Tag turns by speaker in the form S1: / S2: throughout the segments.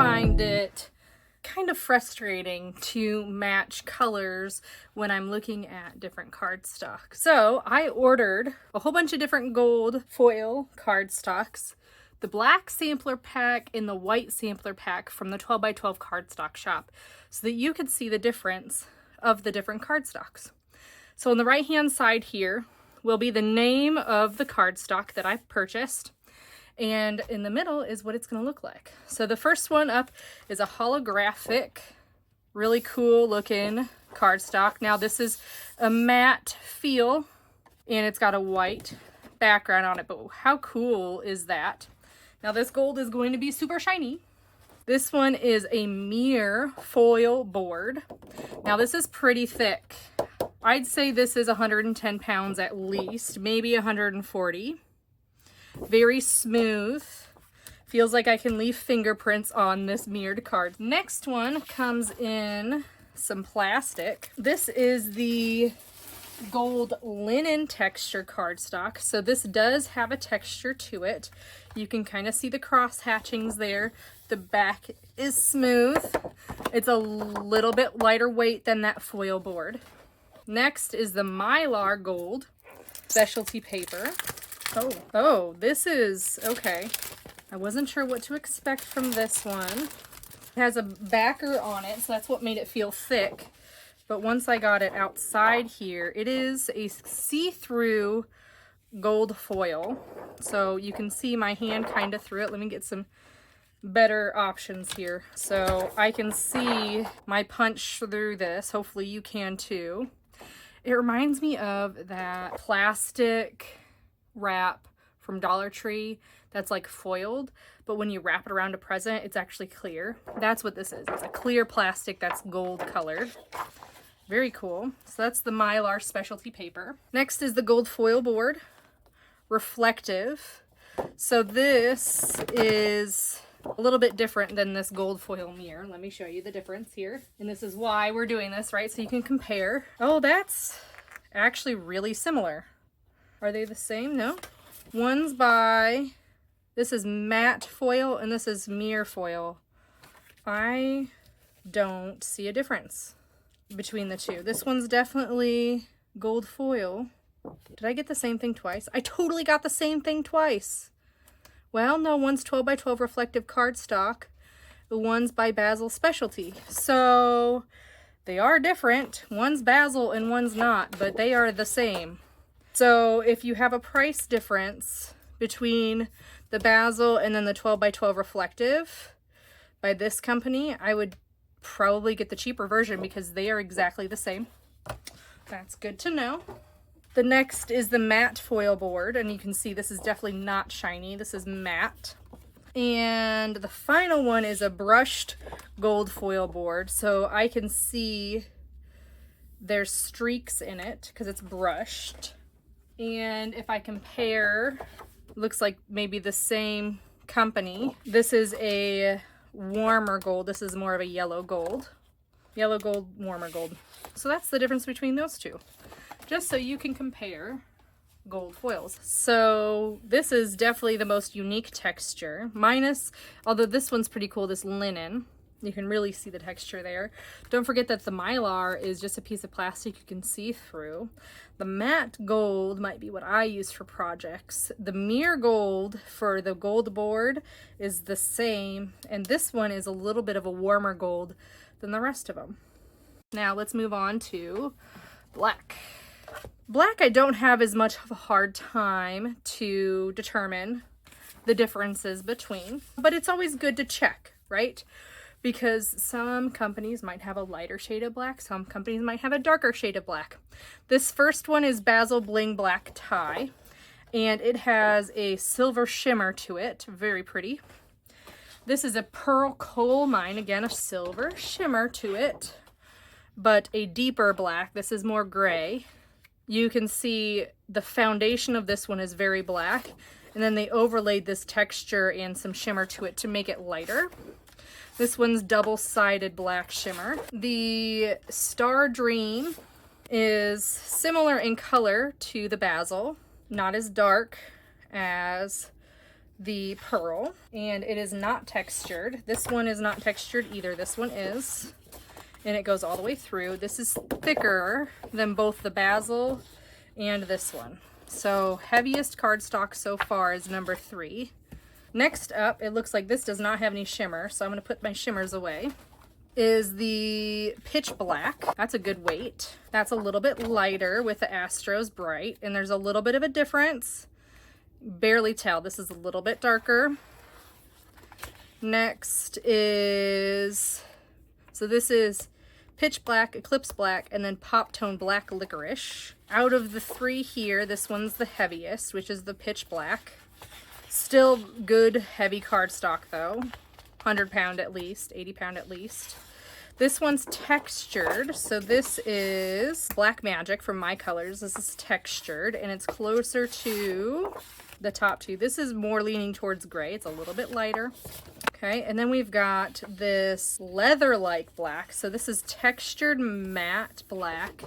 S1: find it kind of frustrating to match colors when I'm looking at different cardstock. So I ordered a whole bunch of different gold foil cardstocks, the black sampler pack and the white sampler pack from the 12 by 12 cardstock shop, so that you could see the difference of the different cardstocks. So on the right hand side here will be the name of the cardstock that I've purchased. And in the middle is what it's going to look like. So the first one up is a holographic, really cool looking cardstock. Now this is a matte feel and it's got a white background on it, but how cool is that? Now this gold is going to be super shiny. This one is a mirror foil board. Now this is pretty thick. I'd say this is 110 pounds at least, maybe 140. Very smooth. Feels like I can leave fingerprints on this mirrored card. Next one comes in some plastic. This is the gold linen texture cardstock. So this does have a texture to it. You can kind of see the cross hatchings there. The back is smooth. It's a little bit lighter weight than that foil board. Next is the Mylar gold specialty paper. Oh, this is okay. I wasn't sure what to expect from this one. It has a backer on it, so that's what made it feel thick. But once I got it outside here, it is a see-through gold foil. So you can see my hand kind of through it. Let me get some better options here. So I can see my punch through this. Hopefully you can too. It reminds me of that plastic wrap from Dollar Tree that's like foiled, but when you wrap it around a present, it's actually clear. That's what this is. It's a clear plastic that's gold colored. Very cool. So that's the Mylar specialty paper. Next is the gold foil board, reflective. So this is a little bit different than this gold foil mirror. Let me show you the difference here. And this is why we're doing this, right? So you can compare. Oh, that's actually really similar. Are they the same? No. One's by, this is matte foil and this is mirror foil. I don't see a difference between the two. This one's definitely gold foil. Did I get the same thing twice? I totally got the same thing twice. Well, no, one's 12 by 12 reflective cardstock. The one's by Basil Specialty. So they are different. One's Basil and one's not, but they are the same. So if you have a price difference between the Basil and then the 12 by 12 reflective by this company, I would probably get the cheaper version because they are exactly the same. That's good to know. The next is the matte foil board, and you can see this is definitely not shiny. This is matte. And the final one is a brushed gold foil board. So I can see there's streaks in it because it's brushed. And if I compare, looks like maybe the same company. This is a warmer gold. This is more of a yellow gold. Yellow gold, warmer gold. So that's the difference between those two. Just so you can compare gold foils. So this is definitely the most unique texture. Minus, although this one's pretty cool, this linen. You can really see the texture there. Don't forget that the Mylar is just a piece of plastic you can see through. The matte gold might be what I use for projects. The mirror gold for the gold board is the same, and this one is a little bit of a warmer gold than the rest of them. Now let's move on to black. Black I don't have as much of a hard time to determine the differences between, but it's always good to check, right? Because some companies might have a lighter shade of black, some companies might have a darker shade of black. This first one is Basil Bling Black Tie, and it has a silver shimmer to it, very pretty. This is a Pearl Coal Mine, again a silver shimmer to it, but a deeper black. This is more gray. You can see the foundation of this one is very black, and then they overlaid this texture and some shimmer to it to make it lighter. This one's double-sided black shimmer. The Star Dream is similar in color to the Basil, not as dark as the pearl, and it is not textured. This one is not textured either. This one is, and it goes all the way through. This is thicker than both the basil and this one. So heaviest cardstock so far is number 3. Next up, it looks like this does not have any shimmer, so I'm going to put my shimmers away, is the pitch black. That's a good weight. That's a little bit lighter with the Astros Bright, and there's a little bit of a difference. Barely tell. This is a little bit darker. Next is, so this is pitch black, eclipse black, and then pop tone black licorice. Out of the 3 here, this one's the heaviest, which is the pitch black. Still good heavy cardstock though. 100 pound at least, 80 pound at least. This one's textured, so this is Black Magic from My Colors. This is textured, and it's closer to the top 2. This is more leaning towards gray. It's a little bit lighter. Okay, and then we've got this leather-like black. So this is textured matte black,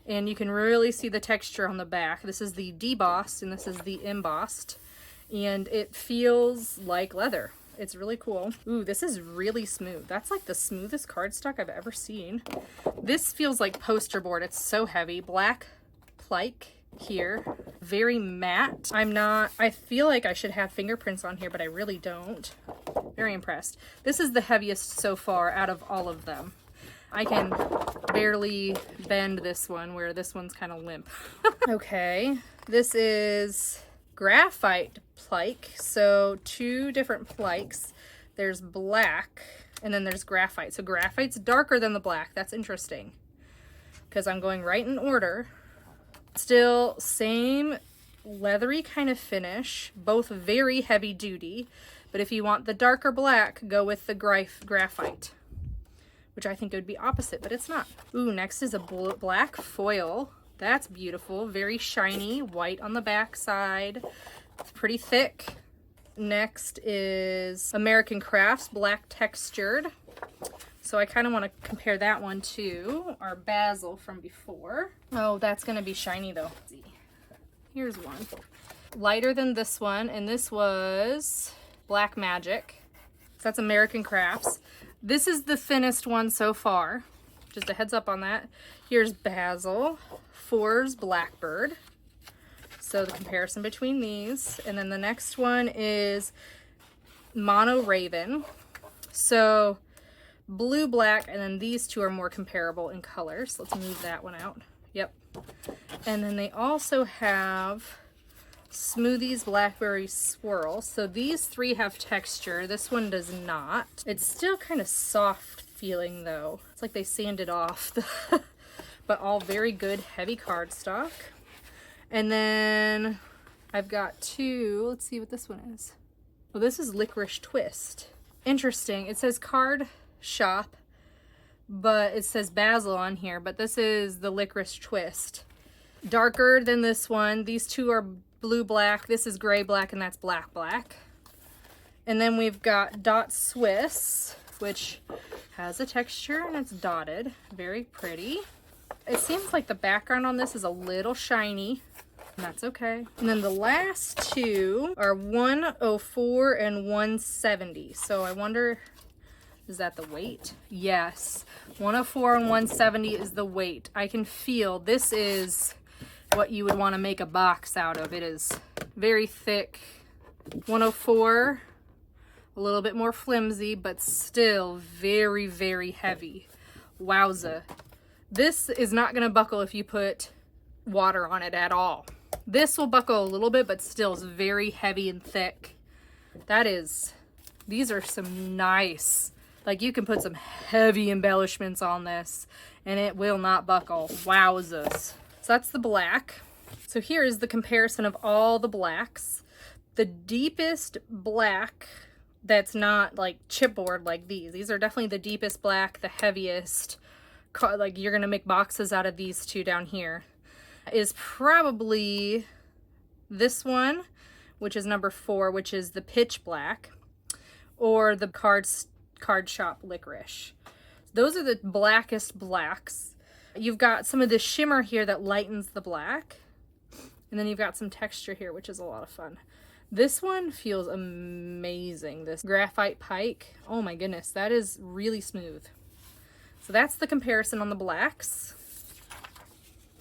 S1: and you can really see the texture on the back. This is the debossed, and this is the embossed, and it feels like leather. It's really cool. Ooh, this is really smooth. That's like the smoothest cardstock I've ever seen. This feels like poster board. It's so heavy. Black Plike here. Very matte. I feel like I should have fingerprints on here, but I really don't. Very impressed. This is the heaviest so far out of all of them. I can barely bend this one, where this one's kind of limp. Okay, this is Graphite Plike. So 2 different plikes. There's black and then there's graphite. So graphite's darker than the black. That's interesting because I'm going right in order. Still same leathery kind of finish, both very heavy duty, but if you want the darker black, go with the graphite, which I think would be opposite, but it's not. Ooh, next is a black foil. That's beautiful, very shiny, white on the back side. It's pretty thick. Next is American Crafts Black Textured. So I kind of want to compare that one to our basil from before. Oh, that's going to be shiny though. Let's see. Here's one. Lighter than this one, and this was Black Magic. So that's American Crafts. This is the thinnest one so far. Just a heads up on that. Here's Basil, 4's Blackbird. So the comparison between these. And then the next one is Mono Raven. So blue, black, and then these 2 are more comparable in colors. Let's move that one out. Yep. And then they also have Smoothies Blackberry Swirl. So these 3 have texture. This one does not. It's still kind of soft feeling though. It's like they sanded off. But all very good heavy cardstock. And then I've got 2. Let's see what this one is. Oh, this is Licorice Twist. Interesting. It says Card Shop, but it says Basil on here, but this is the Licorice Twist. Darker than this one. These 2 are blue black. This is gray black, and that's black black. And then we've got Dot Swiss, which has a texture and it's dotted. Very pretty. It seems like the background on this is a little shiny, and that's okay. And then the last 2 are 104 and 170. So I wonder, is that the weight? Yes, 104 and 170 is the weight. I can feel this is what you would want to make a box out of. It is very thick. 104, a little bit more flimsy, but still very, very heavy. Wowza. This is not going to buckle if you put water on it at all. This will buckle a little bit, but still is very heavy and thick. These are some nice, like you can put some heavy embellishments on this and it will not buckle. Wowzas. So that's the black. So here is the comparison of all the blacks. The deepest black that's not like chipboard like these. These are definitely the deepest black, the heaviest. Like you're gonna make boxes out of these 2 down here, is probably this one, which is number 4, which is the pitch black, or the card shop licorice. Those are the blackest blacks. You've got some of the shimmer here that lightens the black, and then you've got some texture here, which is a lot of fun. This one feels amazing. This graphite pike. Oh my goodness, that is really smooth. So that's the comparison on the blacks.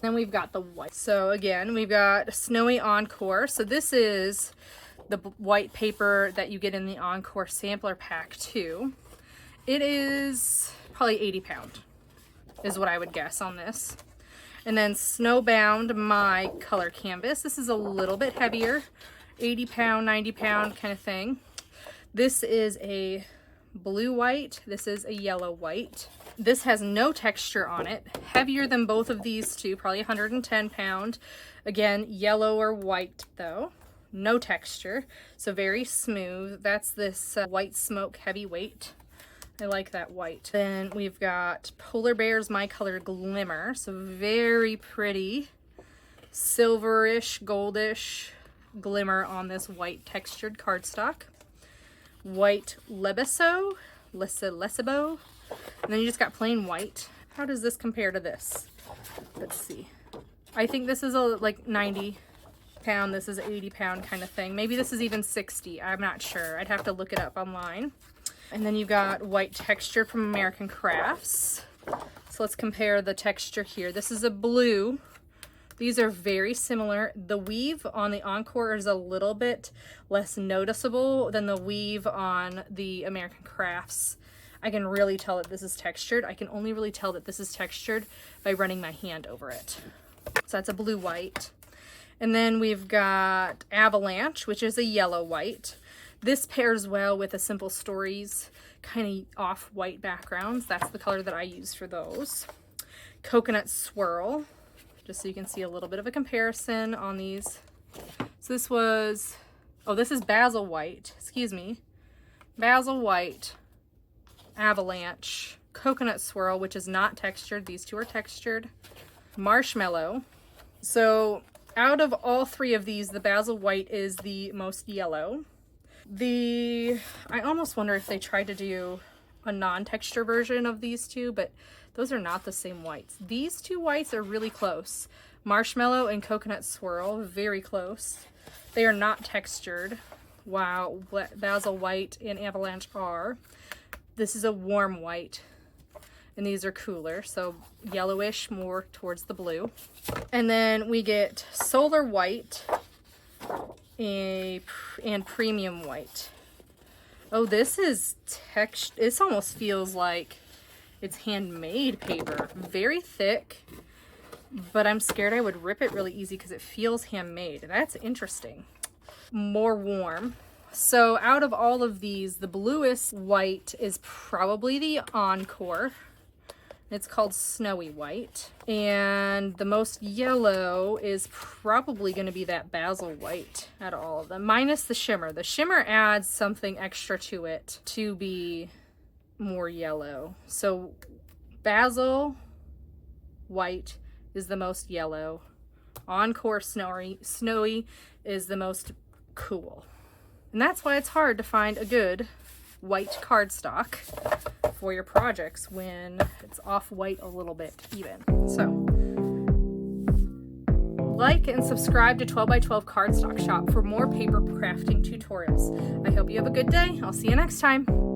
S1: Then we've got the white. So again, we've got Snowy Encore. So this is the white paper that you get in the Encore sampler pack too. It is probably 80 pound is what I would guess on this. And then Snowbound, my color canvas. This is a little bit heavier, 80 pound, 90 pound kind of thing. This is a blue white. This is a yellow white. This has no texture on it. Heavier than both of these two, probably 110 pound. Again, yellow or white though. No texture, so very smooth. That's this White Smoke Heavyweight. I like that white. Then we've got Polar Bears My Color Glimmer. So very pretty silverish, goldish glimmer on this white textured cardstock. White Lebesbo. And then you just got plain white. How does this compare to this? Let's see. I think this is like 90 pound. This is 80 pound kind of thing. Maybe this is even 60. I'm not sure. I'd have to look it up online. And then you got white texture from American Crafts. So let's compare the texture here. This is a blue. These are very similar. The weave on the Encore is a little bit less noticeable than the weave on the American Crafts. I can really tell that this is textured. I can only really tell that this is textured by running my hand over it. So that's a blue white. And then we've got Avalanche, which is a yellow white. This pairs well with a Simple Stories kind of off-white backgrounds. That's the color that I use for those. Coconut Swirl, just so you can see a little bit of a comparison on these. So this was, oh, this is Basil White, excuse me. Basil White, Avalanche, Coconut Swirl, which is not textured. These two are textured. Marshmallow. So out of all three of these, the Basil White is the most yellow. I almost wonder if they tried to do a non-texture version of these two, but those are not the same whites. These two whites are really close. Marshmallow and Coconut Swirl, very close. They are not textured. Wow, Basil White and Avalanche are. This is a warm white, and these are cooler, so yellowish, more towards the blue. And then we get Solar White and Premium White. Oh, this is this almost feels like it's handmade paper. Very thick, but I'm scared I would rip it really easy because it feels handmade. That's interesting. More warm. So out of all of these, the bluest white is probably the Encore. It's called Snowy White. And the most yellow is probably going to be that Basil White out of all of them, minus the shimmer. The shimmer adds something extra to it to be more yellow. So Basil White is the most yellow. Encore Snowy is the most cool. And that's why it's hard to find a good white cardstock for your projects when it's off white a little bit even. So like and subscribe to 12x12 Cardstock Shop for more paper crafting tutorials. I hope you have a good day. I'll see you next time.